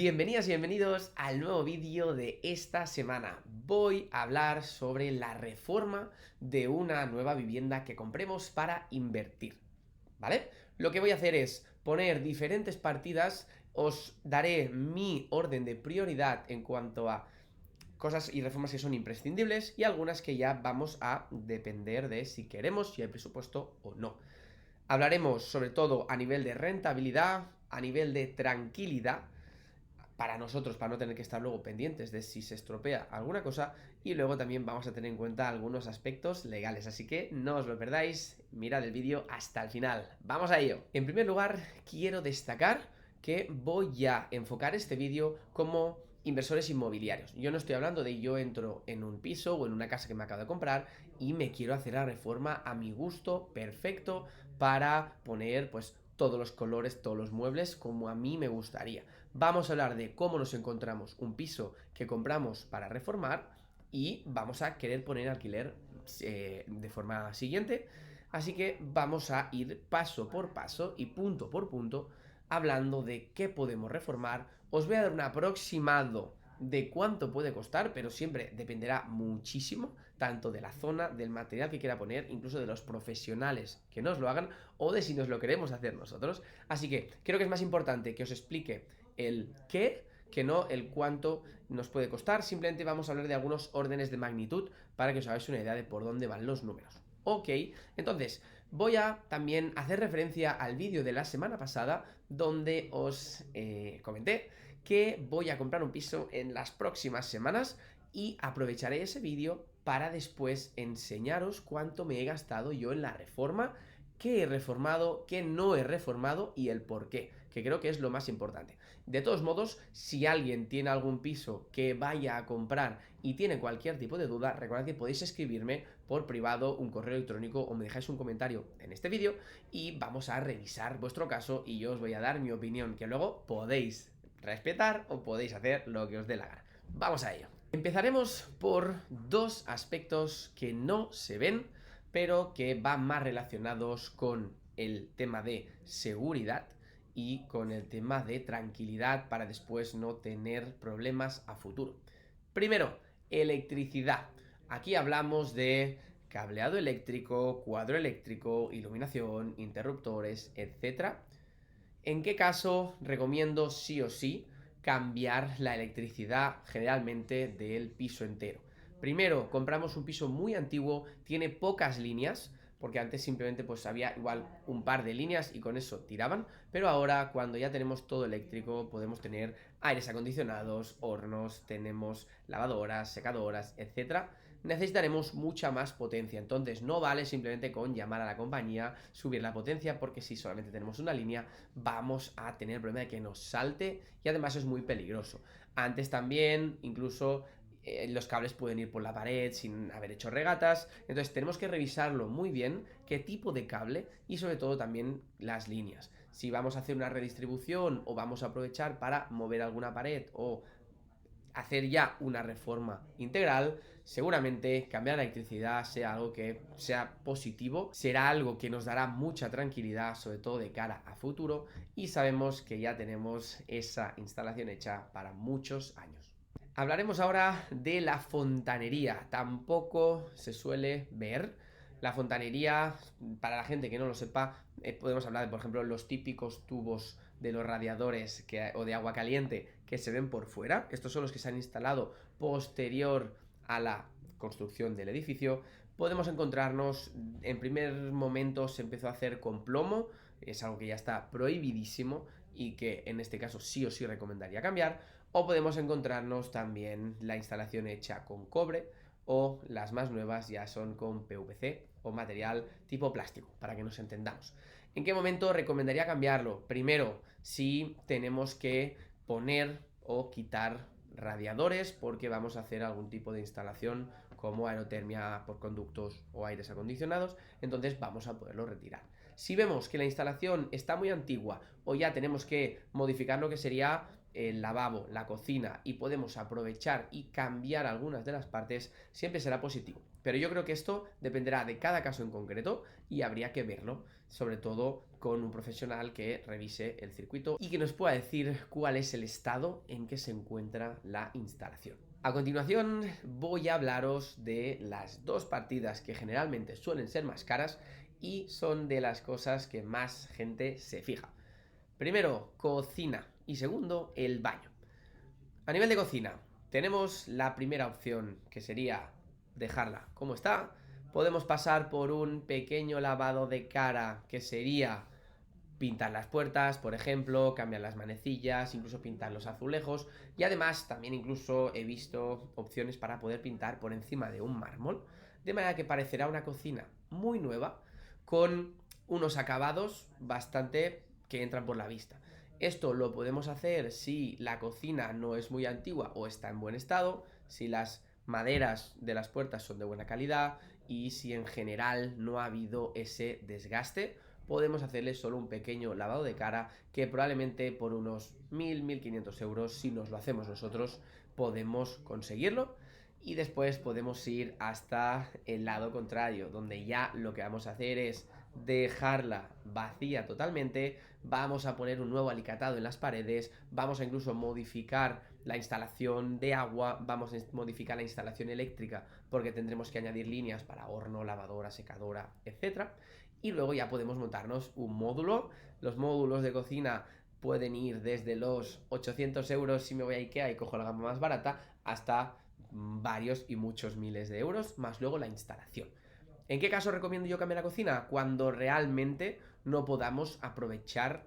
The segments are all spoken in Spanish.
Bienvenidas y bienvenidos al nuevo vídeo de esta semana. Voy a hablar sobre la reforma de una nueva vivienda que compremos para invertir, ¿vale? Lo que voy a hacer es poner diferentes partidas, os daré mi orden de prioridad en cuanto a cosas y reformas que son imprescindibles y algunas que ya vamos a depender de si queremos, si hay presupuesto o no. Hablaremos sobre todo a nivel de rentabilidad, a nivel de tranquilidad, para nosotros, para no tener que estar luego pendientes de si se estropea alguna cosa, y luego también vamos a tener en cuenta algunos aspectos legales, así que no os lo perdáis, mirad el vídeo hasta el final. ¡Vamos a ello! En primer lugar, quiero destacar que voy a enfocar este vídeo como inversores inmobiliarios. Yo no estoy hablando de yo entro en un piso o en una casa que me acabo de comprar y me quiero hacer la reforma a mi gusto, perfecto, para poner pues todos los colores, todos los muebles como a mí me gustaría. Vamos a hablar de cómo nos encontramos un piso que compramos para reformar y vamos a querer poner alquiler de forma siguiente. Así que vamos a ir paso por paso y punto por punto hablando de qué podemos reformar. Os voy a dar un aproximado de cuánto puede costar, pero siempre dependerá muchísimo, tanto de la zona, del material que quiera poner, incluso de los profesionales que nos lo hagan o de si nos lo queremos hacer nosotros. Así que creo que es más importante que os explique el qué que no el cuánto nos puede costar. Simplemente vamos a hablar de algunos órdenes de magnitud para que os hagáis una idea de por dónde van los números. Ok, entonces voy a también hacer referencia al vídeo de la semana pasada donde os comenté que voy a comprar un piso en las próximas semanas y aprovecharé ese vídeo para después enseñaros cuánto me he gastado yo en la reforma, qué he reformado, qué no he reformado y el por qué, que creo que es lo más importante. De todos modos, si alguien tiene algún piso que vaya a comprar y tiene cualquier tipo de duda, recordad que podéis escribirme por privado, un correo electrónico o me dejáis un comentario en este vídeo y vamos a revisar vuestro caso y yo os voy a dar mi opinión, que luego podéis respetar o podéis hacer lo que os dé la gana. Vamos a ello. Empezaremos por dos aspectos que no se ven, pero que van más relacionados con el tema de seguridad y con el tema de tranquilidad para después no tener problemas a futuro. Primero, electricidad. Aquí hablamos de cableado eléctrico, cuadro eléctrico, iluminación, interruptores, etc. ¿En qué caso recomiendo sí o sí cambiar la electricidad generalmente del piso entero? Primero, compramos un piso muy antiguo, tiene pocas líneas, porque antes simplemente pues había igual un par de líneas y con eso tiraban, pero ahora cuando ya tenemos todo eléctrico podemos tener aires acondicionados, hornos, tenemos lavadoras, secadoras, etcétera. Necesitaremos mucha más potencia, entonces no vale simplemente con llamar a la compañía, subir la potencia, porque si solamente tenemos una línea vamos a tener el problema de que nos salte y además es muy peligroso. Antes también incluso los cables pueden ir por la pared sin haber hecho regatas, entonces tenemos que revisarlo muy bien, qué tipo de cable y sobre todo también las líneas. Si vamos a hacer una redistribución o vamos a aprovechar para mover alguna pared o hacer ya una reforma integral, seguramente cambiar la electricidad sea algo que sea positivo, será algo que nos dará mucha tranquilidad, sobre todo de cara a futuro, y sabemos que ya tenemos esa instalación hecha para muchos años. Hablaremos ahora de la fontanería. Tampoco se suele ver. La fontanería, para la gente que no lo sepa, podemos hablar de, por ejemplo, los típicos tubos de los radiadores o de agua caliente que se ven por fuera. Estos son los que se han instalado posterior a la construcción del edificio. Podemos encontrarnos, en primer momento se empezó a hacer con plomo, es algo que ya está prohibidísimo y que en este caso sí o sí recomendaría cambiar. O podemos encontrarnos también la instalación hecha con cobre o las más nuevas ya son con PVC o material tipo plástico, para que nos entendamos. ¿En qué momento recomendaría cambiarlo? Primero, si tenemos que poner o quitar radiadores porque vamos a hacer algún tipo de instalación como aerotermia por conductos o aires acondicionados, entonces vamos a poderlo retirar. Si vemos que la instalación está muy antigua o ya tenemos que modificar lo que sería el lavabo, la cocina y podemos aprovechar y cambiar algunas de las partes, siempre será positivo. Pero yo creo que esto dependerá de cada caso en concreto y habría que verlo. sobre todo con un profesional que revise el circuito y que nos pueda decir cuál es el estado en que se encuentra la instalación. A continuación voy a hablaros de las dos partidas que generalmente suelen ser más caras y son de las cosas que más gente se fija. Primero, cocina y segundo, el baño. A nivel de cocina, tenemos la primera opción que sería dejarla como está. Podemos pasar por un pequeño lavado de cara que sería pintar las puertas, por ejemplo, cambiar las manecillas, incluso pintar los azulejos y además también incluso he visto opciones para poder pintar por encima de un mármol, de manera que parecerá una cocina muy nueva con unos acabados bastante que entran por la vista. Esto lo podemos hacer si la cocina no es muy antigua o está en buen estado, si las maderas de las puertas son de buena calidad y si en general no ha habido ese desgaste. Podemos hacerle solo un pequeño lavado de cara que probablemente por unos 1.000-1.500 euros, si nos lo hacemos nosotros, podemos conseguirlo. Y después podemos ir hasta el lado contrario, donde ya lo que vamos a hacer es dejarla vacía totalmente, vamos a poner un nuevo alicatado en las paredes, vamos a incluso modificar la instalación de agua, vamos a modificar la instalación eléctrica porque tendremos que añadir líneas para horno, lavadora, secadora, etcétera. Y luego ya podemos montarnos un módulo. Los módulos de cocina pueden ir desde los 800 euros si me voy a Ikea y cojo la gama más barata hasta varios y muchos miles de euros, más luego la instalación. ¿En qué caso recomiendo yo cambiar la cocina? Cuando realmente no podamos aprovechar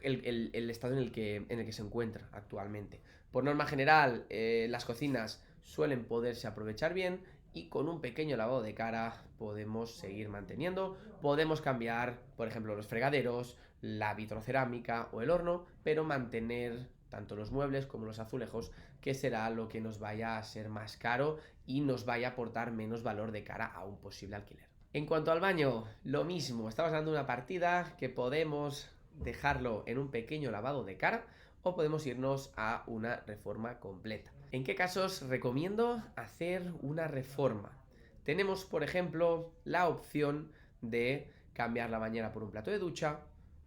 el estado en el que se encuentra actualmente. Por norma general, las cocinas suelen poderse aprovechar bien y con un pequeño lavado de cara podemos seguir manteniendo. Podemos cambiar, por ejemplo, los fregaderos, la vitrocerámica o el horno, pero mantener tanto los muebles como los azulejos, que será lo que nos vaya a ser más caro y nos vaya a aportar menos valor de cara a un posible alquiler. En cuanto al baño, lo mismo, estamos dando una partida que podemos dejarlo en un pequeño lavado de cara o podemos irnos a una reforma completa. ¿En qué casos recomiendo hacer una reforma? Tenemos, por ejemplo, la opción de cambiar la bañera por un plato de ducha,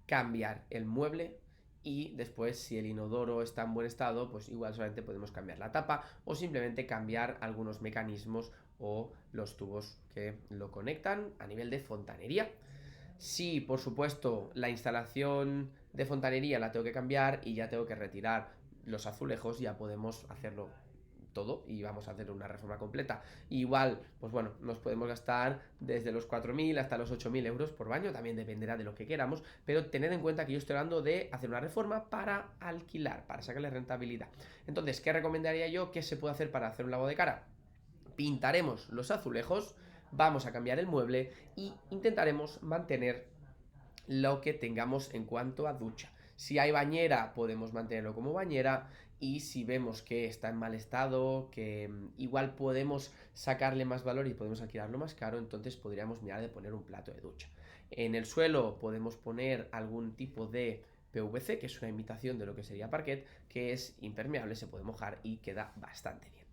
cambiar el mueble y después, si el inodoro está en buen estado, pues igual solamente podemos cambiar la tapa o simplemente cambiar algunos mecanismos o los tubos que lo conectan a nivel de fontanería. Si, por supuesto, la instalación de fontanería la tengo que cambiar y ya tengo que retirar los azulejos, ya podemos hacerlo todo y vamos a hacer una reforma completa. Igual, pues bueno, nos podemos gastar desde los 4.000 hasta los 8.000 euros por baño, también dependerá de lo que queramos, pero tened en cuenta que yo estoy hablando de hacer una reforma para alquilar, para sacarle rentabilidad. Entonces, ¿qué recomendaría yo? ¿Qué se puede hacer para hacer un lavado de cara? Pintaremos los azulejos, vamos a cambiar el mueble y intentaremos mantener lo que tengamos en cuanto a ducha. Si hay bañera, podemos mantenerlo como bañera y si vemos que está en mal estado, que igual podemos sacarle más valor y podemos alquilarlo más caro, entonces podríamos mirar de poner un plato de ducha. En el suelo podemos poner algún tipo de PVC, que es una imitación de lo que sería parquet, que es impermeable, se puede mojar y queda bastante bien.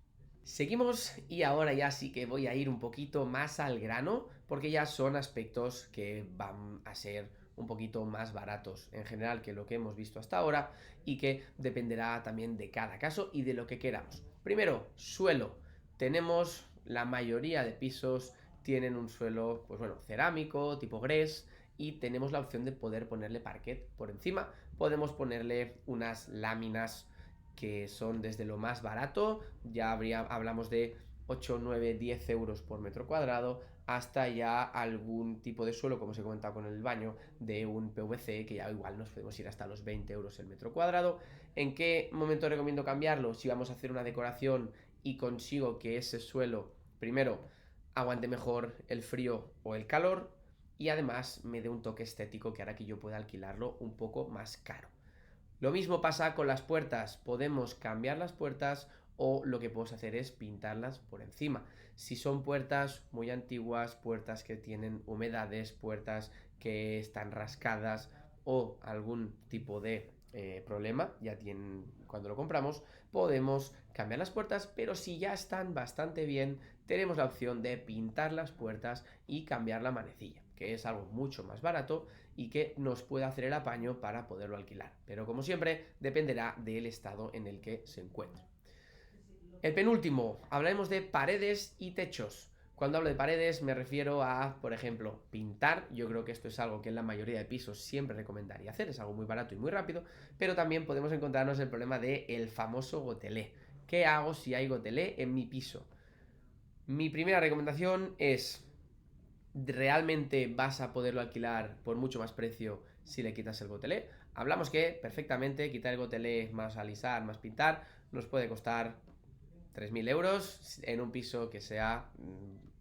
Seguimos y ahora ya sí que voy a ir un poquito más al grano porque ya son aspectos que van a ser un poquito más baratos en general que lo que hemos visto hasta ahora y que dependerá también de cada caso y de lo que queramos. Primero, suelo. Tenemos la mayoría de pisos tienen un suelo, pues bueno, cerámico, tipo grés y tenemos la opción de poder ponerle parquet por encima. Podemos ponerle unas láminas que son desde lo más barato, ya hablamos de 8, 9, 10 euros por metro cuadrado, hasta ya algún tipo de suelo, como os he comentado con el baño, de un PVC, que ya igual nos podemos ir hasta los 20 euros el metro cuadrado. ¿En qué momento recomiendo cambiarlo? Si vamos a hacer una decoración y consigo que ese suelo, primero, aguante mejor el frío o el calor, y además me dé un toque estético que hará que yo pueda alquilarlo un poco más caro. Lo mismo pasa con las puertas, podemos cambiar las puertas o lo que podemos hacer es pintarlas por encima. Si son puertas muy antiguas, puertas que tienen humedades, puertas que están rascadas o algún tipo de problema, ya tienen cuando lo compramos, podemos cambiar las puertas, pero si ya están bastante bien, tenemos la opción de pintar las puertas y cambiar la manecilla. que es algo mucho más barato y que nos puede hacer el apaño para poderlo alquilar. Pero como siempre, dependerá del estado en el que se encuentre. El penúltimo, hablaremos de paredes y techos. Cuando hablo de paredes me refiero a, por ejemplo, pintar. Yo creo que esto es algo que en la mayoría de pisos siempre recomendaría hacer, es algo muy barato y muy rápido, pero también podemos encontrarnos el problema del famoso gotelé. ¿Qué hago si hay gotelé en mi piso? Mi primera recomendación es, ¿realmente vas a poderlo alquilar por mucho más precio si le quitas el gotelé? Hablamos que perfectamente quitar el gotelé más alisar, más pintar, nos puede costar 3.000 euros en un piso que sea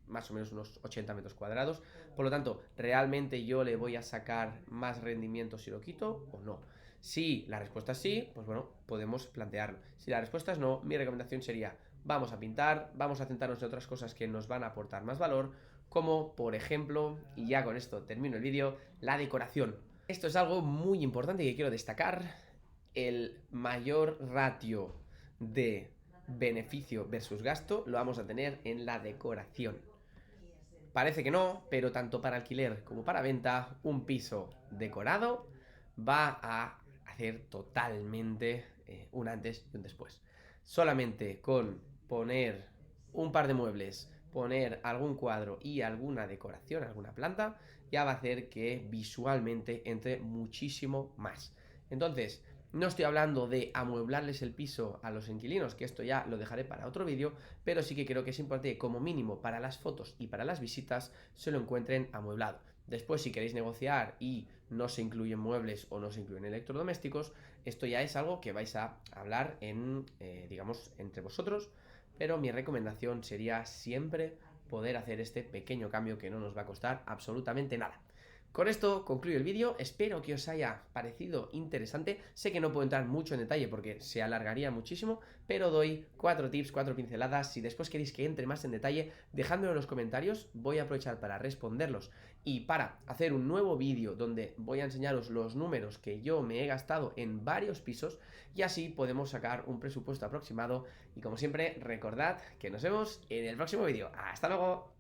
más o menos unos 80 metros cuadrados. Por lo tanto, ¿realmente yo le voy a sacar más rendimiento si lo quito o no? Si la respuesta es sí, pues bueno, podemos plantearlo. Si la respuesta es no, mi recomendación sería, vamos a pintar, vamos a centrarnos en otras cosas que nos van a aportar más valor, como por ejemplo, y ya con esto termino el vídeo, la decoración. Esto es algo muy importante que quiero destacar, el mayor ratio de beneficio versus gasto lo vamos a tener en la decoración. Parece que no, pero tanto para alquiler como para venta, un piso decorado va a hacer totalmente un antes y un después. Solamente con poner un par de muebles, poner algún cuadro y alguna decoración, alguna planta, ya va a hacer que visualmente entre muchísimo más. Entonces, no estoy hablando de amueblarles el piso a los inquilinos, que esto ya lo dejaré para otro vídeo, pero sí que creo que es importante que como mínimo para las fotos y para las visitas se lo encuentren amueblado. Después, si queréis negociar y no se incluyen muebles o no se incluyen electrodomésticos, esto ya es algo que vais a hablar digamos, entre vosotros, pero mi recomendación sería siempre poder hacer este pequeño cambio que no nos va a costar absolutamente nada. Con esto concluyo el vídeo, espero que os haya parecido interesante. Sé que no puedo entrar mucho en detalle porque se alargaría muchísimo, pero doy 4 tips, 4 pinceladas. Si después queréis que entre más en detalle, dejádmelo en los comentarios, voy a aprovechar para responderlos y para hacer un nuevo vídeo donde voy a enseñaros los números que yo me he gastado en varios pisos y así podemos sacar un presupuesto aproximado. Y como siempre, recordad que nos vemos en el próximo vídeo. ¡Hasta luego!